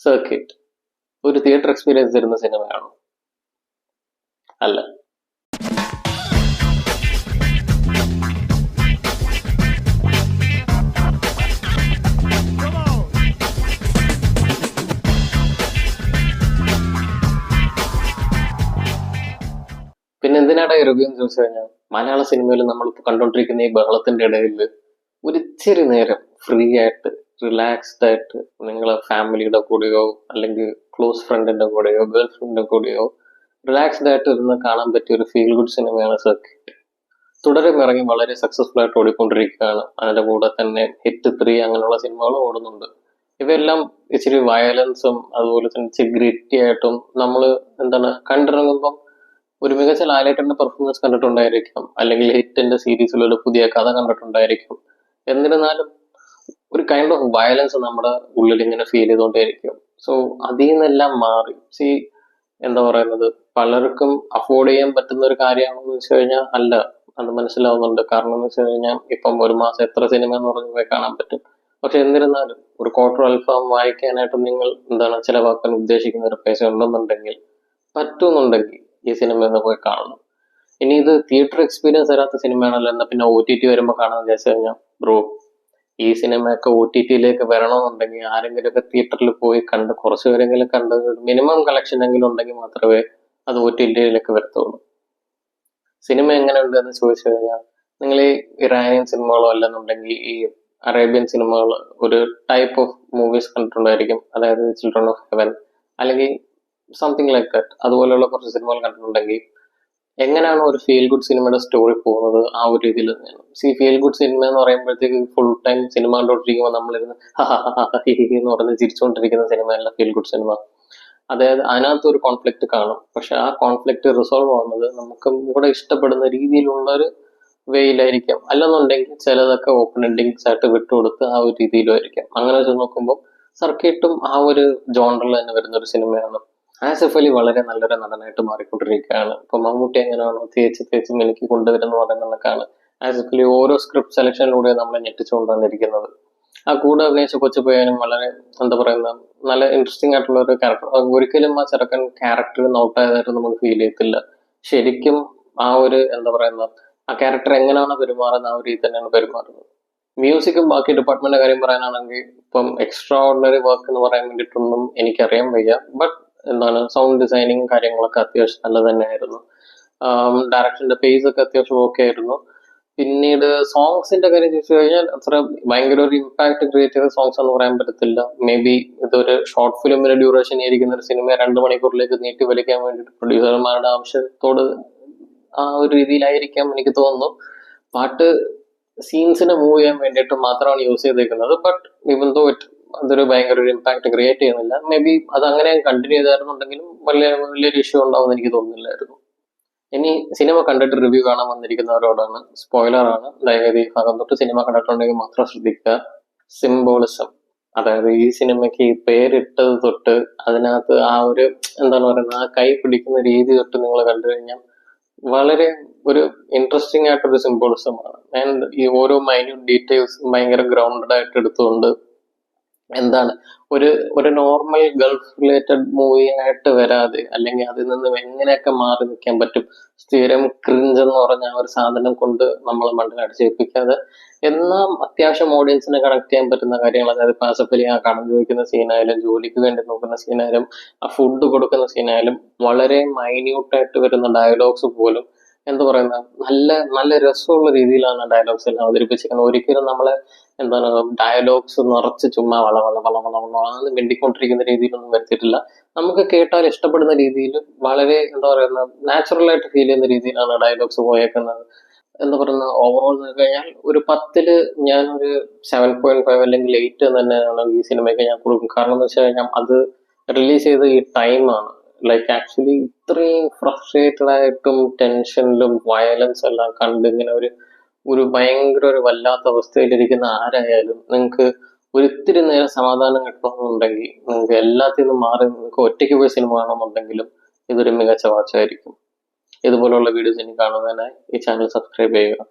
Circuit ഒരു theatre experience തരുന്ന സിനിമയാണോ? അല്ല. പിന്നെ എന്തിനാണ് ഈ റിവ്യൂ എന്ന് ചോദിച്ചു കഴിഞ്ഞാൽ, മലയാള സിനിമയിൽ നമ്മളിപ്പോൾ കണ്ടുകൊണ്ടിരിക്കുന്ന ഈ ബഹളത്തിന്റെ ഇടയിൽ ഒരിച്ചിരി നേരം ഫ്രീ ആയിട്ട് റിലാക്സ്ഡ് ആയിട്ട് നിങ്ങളെ ഫാമിലിയുടെ കൂടെയോ അല്ലെങ്കിൽ ക്ലോസ് ഫ്രണ്ടിന്റെ കൂടെയോ ഗേൾ ഫ്രണ്ടിന്റെ കൂടെയോ റിലാക്സ്ഡ് ആയിട്ട് ഇരുന്ന് കാണാൻ പറ്റിയ ഒരു ഫീൽ ഗുഡ് സിനിമയാണ് സർക്കിട്ട്. തുടരും ഇറങ്ങി വളരെ സക്സസ്ഫുൾ ആയിട്ട് ഓടിക്കൊണ്ടിരിക്കുകയാണ്. അതിന്റെ കൂടെ തന്നെ ഹിറ്റ് 3 അങ്ങനെയുള്ള സിനിമകളും ഓടുന്നുണ്ട്. ഇവയെല്ലാം ഇച്ചിരി വയലൻസും അതുപോലെ തന്നെ ഇച്ചിരി ഗ്രിറ്റി ആയിട്ടും നമ്മൾ കണ്ടിറങ്ങുമ്പം ഒരു മികച്ച ലാലേട്ടന്റെ പെർഫോമൻസ് കണ്ടിട്ടുണ്ടായിരിക്കും, അല്ലെങ്കിൽ ഹിറ്റിന്റെ സീരീസിലൊരു പുതിയ കഥ കണ്ടിട്ടുണ്ടായിരിക്കും. എന്നിരുന്നാലും ഒരു കൈൻഡ് ഓഫ് വയലൻസ് നമ്മുടെ ഉള്ളിൽ ഇങ്ങനെ ഫീൽ ചെയ്തുകൊണ്ടേയിരിക്കും. സോ അതിൽ നിന്നെല്ലാം മാറി പലർക്കും അഫോർഡ് ചെയ്യാൻ പറ്റുന്ന ഒരു കാര്യമാണെന്ന് വെച്ച് കഴിഞ്ഞാൽ അല്ല, അത് മനസ്സിലാവുന്നുണ്ട്. കാരണം എന്ന് വെച്ച് കഴിഞ്ഞാൽ ഇപ്പം ഒരു മാസം എത്ര സിനിമ എന്ന് പറഞ്ഞ് പോയി കാണാൻ പറ്റും. പക്ഷെ എന്നിരുന്നാലും ഒരു ക്വാർട്ടർ അൽഫാം വായിക്കാനായിട്ട് നിങ്ങൾ ചിലവാക്കാൻ ഉദ്ദേശിക്കുന്ന ഒരു പൈസ ഉണ്ടെന്നുണ്ടെങ്കിൽ, പറ്റുന്നുണ്ടെങ്കിൽ ഈ സിനിമ ഒന്ന് പോയി കാണണം. ഇനി ഇത് തിയേറ്റർ എക്സ്പീരിയൻസ് തരാത്ത സിനിമയാണല്ലോ, എന്നാ പിന്നെ OTT വരുമ്പോൾ കാണാമെന്ന് വിചാരിച്ചു കഴിഞ്ഞാൽ ബ്രോ, ഈ സിനിമയൊക്കെ OTT വരണമെന്നുണ്ടെങ്കിൽ ആരെങ്കിലുമൊക്കെ തിയേറ്ററിൽ പോയി കണ്ട് കുറച്ച് പേരെങ്കിലും കണ്ട് മിനിമം കളക്ഷൻ എങ്കിലും ഉണ്ടെങ്കിൽ മാത്രമേ അത് OTT വരത്തുള്ളൂ. സിനിമ എങ്ങനെയുണ്ട് എന്ന് ചോദിച്ചു കഴിഞ്ഞാൽ, നിങ്ങൾ ഈ ഇറാനിയൻ സിനിമകളോ അല്ലെന്നുണ്ടെങ്കിൽ ഈ അറേബ്യൻ സിനിമകൾ ഒരു ടൈപ്പ് ഓഫ് മൂവീസ് കണ്ടിട്ടുണ്ടായിരിക്കും. അതായത് ചിൽഡ്രൻ ഓഫ് ഹെവൻ അല്ലെങ്കിൽ സംതിങ് ലൈക്ക് ദാറ്റ്, അതുപോലെയുള്ള കുറച്ച് സിനിമകൾ കണ്ടിട്ടുണ്ടെങ്കിൽ എങ്ങനെയാണ് ഒരു ഫീൽ ഗുഡ് സിനിമയുടെ സ്റ്റോറി പോകുന്നത് ആ ഒരു രീതിയിൽ തന്നെയാണ്. ഫീൽ ഗുഡ് സിനിമ എന്ന് പറയുമ്പോഴത്തേക്ക് ഫുൾ ടൈം സിനിമ കണ്ടോണ്ടിരിക്കുമ്പോൾ നമ്മളിരുന്ന് എന്ന് പറഞ്ഞ് ചിരിച്ചുകൊണ്ടിരിക്കുന്ന സിനിമയല്ല ഫീൽ ഗുഡ് സിനിമ. അതായത് അതിനകത്ത് ഒരു കോൺഫ്ലിക്റ്റ് കാണും, പക്ഷെ ആ കോൺഫ്ലിക്റ്റ് റിസോൾവ് ആവുന്നത് നമുക്ക് കൂടെ ഇഷ്ടപ്പെടുന്ന രീതിയിലുള്ള ഒരു വേയിലായിരിക്കാം. അല്ലെന്നുണ്ടെങ്കിൽ ചിലതൊക്കെ ഓപ്പൺ എൻഡിങ്സ് ആയിട്ട് വിട്ടുകൊടുത്ത് ആ ഒരു രീതിയിലും ആയിരിക്കാം. അങ്ങനെ വെച്ച് നോക്കുമ്പോൾ സർക്കിട്ടും ആ ഒരു ജോണറിൽ തന്നെ വരുന്ന ഒരു സിനിമയാണ്. ആസിഫ് അലി വളരെ നല്ലൊരു നടനായിട്ട് മാറിക്കൊണ്ടിരിക്കുകയാണ്. ഇപ്പൊ മമ്മൂട്ടി എങ്ങനെയാണോ തേച്ച് മിനുക്കി കൊണ്ടുവരുന്ന പറയുന്നതൊക്കെയാണ് ആസിഫ് അലി ഓരോ സ്ക്രിപ്റ്റ് സെലക്ഷനിലൂടെ നമ്മളെ ഞെട്ടിച്ചുകൊണ്ടാണ് ഇരിക്കുന്നത്. ആ കൂടെ അഭിനയിച്ച കൊച്ചുപയ്യനും വളരെ നല്ല ഇൻട്രസ്റ്റിംഗ് ആയിട്ടുള്ള ഒരു ക്യാരക്ടർ. ഒരിക്കലും ആ ചെറുക്കൻ ക്യാരക്ടർ ഔട്ടായതായിട്ട് നമുക്ക് ഫീൽ ചെയ്യത്തില്ല. ശരിക്കും ആ ഒരു ആ ക്യാരക്ടർ എങ്ങനെയാണ് പെരുമാറുന്നത് ആ ഒരു രീതി തന്നെയാണ് പെരുമാറുന്നത്. മ്യൂസിക്കും ബാക്കി ഡിപ്പാർട്ട്മെന്റിന്റെ കാര്യം പറയാനാണെങ്കിൽ ഇപ്പം എക്സ്ട്രാ ഓർഡിനറി വർക്ക് എന്ന് പറയാൻ വേണ്ടിയിട്ടൊന്നും എനിക്കറിയാൻ വയ്യ. ബട്ട് സൗണ്ട് ഡിസൈനിങ് കാര്യങ്ങളൊക്കെ അത്യാവശ്യം നല്ല തന്നെയായിരുന്നു. ഡയറക്ഷന്റെ പേസ് ഒക്കെ അത്യാവശ്യം ഓക്കെ ആയിരുന്നു. പിന്നീട് സോങ്സിന്റെ കാര്യം ചോദിച്ചു കഴിഞ്ഞാൽ അത്ര ഭയങ്കര ഒരു ഇമ്പാക്ട് ക്രിയേറ്റ് ചെയ്ത സോങ്സ് എന്ന് പറയാൻ പറ്റത്തില്ല. മേ ബി ഇതൊരു ഷോർട്ട് ഫിലിമിന്റെ ഡ്യൂറേഷൻ ആയിരിക്കുന്ന ഒരു സിനിമ 2 മണിക്കൂറിലേക്ക് നീട്ടി വലിക്കാൻ വേണ്ടിയിട്ട് പ്രൊഡ്യൂസർമാരുടെ ആവശ്യത്തോട് ആ ഒരു രീതിയിലായിരിക്കാം എനിക്ക് തോന്നുന്നു. പാട്ട് സീൻസിനെ മൂവ് ചെയ്യാൻ വേണ്ടിയിട്ട് മാത്രമാണ് യൂസ് ചെയ്തേക്കുന്നത്. ബട്ട് ഇവൻ ദോ അതൊരു ഭയങ്കര ഒരു ഇമ്പാക്ട് ക്രിയേറ്റ് ചെയ്യുന്നില്ല. മേ ബി അത് അങ്ങനെ കണ്ടിന്യൂ ചെയ്തായിരുന്നുണ്ടെങ്കിലും വലിയൊരു ഇഷ്യൂ ഉണ്ടാവുമെന്ന് എനിക്ക് തോന്നുന്നില്ലായിരുന്നു. ഇനി സിനിമ കണ്ടിട്ട് റിവ്യൂ കാണാൻ വന്നിരിക്കുന്നവരോടാണ്, സ്പോയിലറാണ്, ദയവേദി ഭാഗം തൊട്ട് സിനിമ കണ്ടിട്ടുണ്ടെങ്കിൽ മാത്രം ശ്രദ്ധിക്കുക. സിംബോളിസം, അതായത് ഈ സിനിമയ്ക്ക് ഈ പേരിട്ടത് തൊട്ട് അതിനകത്ത് ആ ഒരു ആ കൈ പിടിക്കുന്ന രീതി തൊട്ട് നിങ്ങൾ കണ്ടു കഴിഞ്ഞാൽ വളരെ ഒരു ഇൻട്രസ്റ്റിംഗ് ആയിട്ടൊരു സിംബോളിസമാണ്. ആൻഡ് ഈ ഓരോ മൈന്യൂട്ട് ഡീറ്റെയിൽസ് ഭയങ്കര ഗ്രൗണ്ടഡ് ആയിട്ട് എടുത്തുകൊണ്ട് ഒരു നോർമൽ ഗൾഫ് റിലേറ്റഡ് മൂവി ആയിട്ട് വരാതെ, അല്ലെങ്കിൽ അതിൽ നിന്ന് എങ്ങനെയൊക്കെ മാറി നിൽക്കാൻ പറ്റും, സ്ഥിരം ക്രിഞ്ച് എന്ന് പറഞ്ഞ ആ ഒരു സാധനം കൊണ്ട് നമ്മൾ മണ്ണിൽ അടിച്ചേൽപ്പിക്കാതെ എന്നാൽ അത്യാവശ്യം ഓഡിയൻസിനെ കണക്ട് ചെയ്യാൻ പറ്റുന്ന കാര്യങ്ങൾ, അതായത് ആസിഫ് അലി ആ കടം ചോദിക്കുന്ന സീനായാലും ജോലിക്ക് വേണ്ടി നോക്കുന്ന സീനായാലും ആ ഫുഡ് കൊടുക്കുന്ന സീനായാലും വളരെ മൈന്യൂട്ടായിട്ട് വരുന്ന ഡയലോഗ്സ് പോലും നല്ല രസമുള്ള രീതിയിലാണ് ഡയലോഗ്സ് എല്ലാം അവതരിപ്പിച്ചിരിക്കുന്നത്. ഒരിക്കലും നമ്മളെ ഡയലോഗ്സ് നിറച്ച് ചുമ്മാ വളന്ന് വെണ്ടിക്കൊണ്ടിരിക്കുന്ന രീതിയിലൊന്നും വരുത്തിയിട്ടില്ല. നമുക്ക് കേട്ടാൽ ഇഷ്ടപ്പെടുന്ന രീതിയിൽ വളരെ നാച്ചുറൽ ആയിട്ട് ഫീൽ ചെയ്യുന്ന രീതിയിലാണ് ഡയലോഗ്സ് പോയേക്കുന്നത്. ഓവറോൾ നോക്കി കഴിഞ്ഞാൽ ഒരു 10 ഞാനൊരു 7.5 അല്ലെങ്കിൽ 8 തന്നെയാണ് ഈ സിനിമയ്ക്ക് ഞാൻ കൊടുക്കും. കാരണം എന്ന് വെച്ച് കഴിഞ്ഞാൽ അത് റിലീസ് ചെയ്ത ഈ ടൈമാണ്. ആക്ച്വലി ഇത്രയും ഫ്രസ്ട്രേറ്റഡ് ആയിട്ടും ടെൻഷനിലും വയലൻസ് എല്ലാം കണ്ട് ഇങ്ങനെ ഒരു ഭയങ്കര ഒരു വല്ലാത്ത അവസ്ഥയിലിരിക്കുന്ന ആരായാലും നിങ്ങൾക്ക് ഒരിത്തിരി നേരം സമാധാനം കിട്ടണമെന്നുണ്ടെങ്കിൽ, നിങ്ങൾക്ക് എല്ലാത്തിൽ നിന്നും മാറി നിങ്ങൾക്ക് ഒറ്റയ്ക്ക് പോയി സിനിമ കാണണമെന്നുണ്ടെങ്കിലും ഇതൊരു മികച്ച വാച്ചായിരിക്കും. ഇതുപോലുള്ള വീഡിയോസ് ഇനി കാണുന്നതിനായി ഈ ചാനൽ സബ്സ്ക്രൈബ് ചെയ്യുക.